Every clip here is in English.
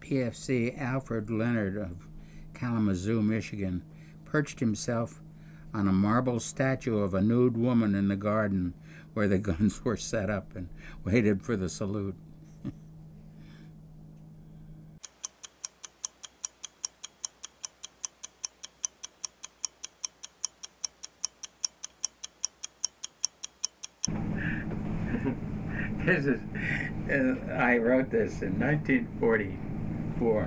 PFC Alfred Leonard of Kalamazoo, Michigan, perched himself on a marble statue of a nude woman in the garden where the guns were set up and waited for the salute. I wrote this in 1944.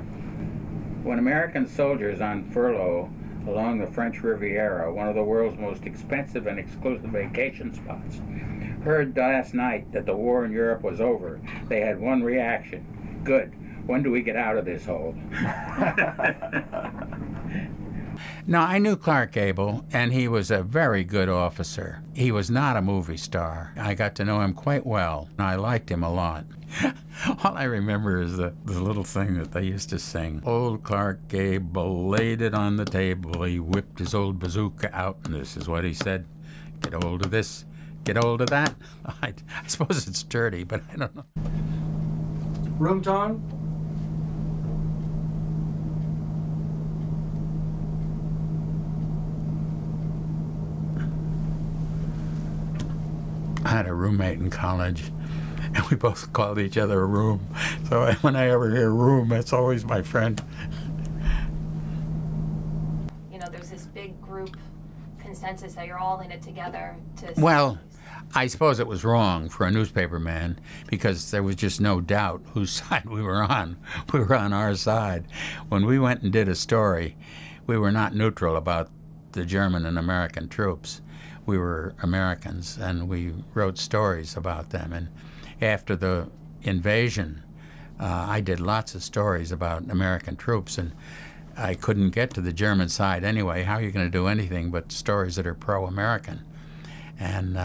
When American soldiers on furlough along the French Riviera, one of the world's most expensive and exclusive vacation spots, heard last night that the war in Europe was over, they had one reaction: good, when do we get out of this hole? No, I knew Clark Gable, and he was a very good officer. He was not a movie star. I got to know him quite well, and I liked him a lot. All I remember is the little thing that they used to sing. Old Clark Gable laid it on the table. He whipped his old bazooka out, and this is what he said: get hold of this, get hold of that. I suppose it's dirty, but I don't know. Room tone? I had a roommate in college, and we both called each other a room. So when I ever hear room, it's always my friend. You know, there's this big group consensus that you're all in it together to... Well, I suppose it was wrong for a newspaper man because there was just no doubt whose side we were on. We were on our side. When we went and did a story, we were not neutral about the German and American troops. We were Americans, and we wrote stories about them. And after the invasion, I did lots of stories about American troops, and I couldn't get to the German side anyway. How are you going to do anything but stories that are pro-American? And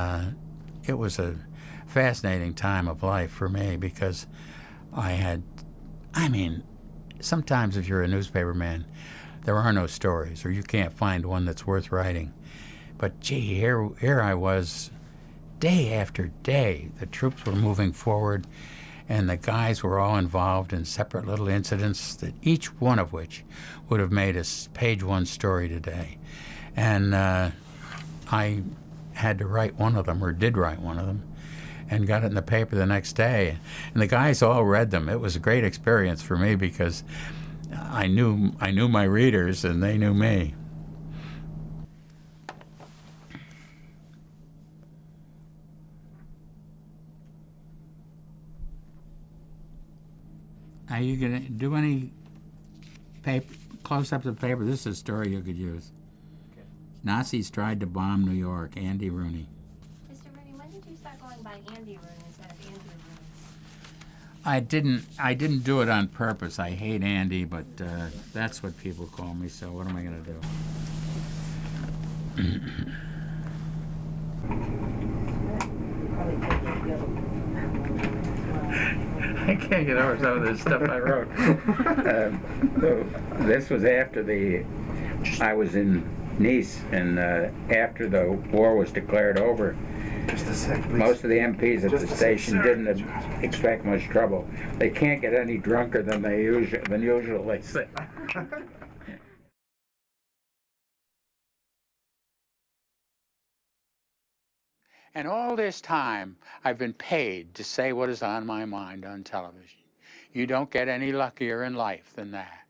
it was a fascinating time of life for me because sometimes if you're a newspaper man, there are no stories, or you can't find one that's worth writing. But gee, here I was, day after day. The troops were moving forward, and the guys were all involved in separate little incidents, that each one of which would have made a page one story today. And I had to write one of them, or did write one of them, and got it in the paper the next day. And the guys all read them. It was a great experience for me because I knew my readers, and they knew me. Are you going to do any close-ups of paper? This is a story you could use. Okay. Nazis tried to bomb New York. Andy Rooney. Mr. Rooney, when did you start going by Andy Rooney instead of Andrew Rooney? I didn't do it on purpose. I hate Andy, but that's what people call me, so what am I going to do? I can't get over some of this stuff I wrote. This was after I was in Nice, and after the war was declared over, most of the MPs at the station didn't expect much trouble. They can't get any drunker than usual, they say. And all this time, I've been paid to say what is on my mind on television. You don't get any luckier in life than that.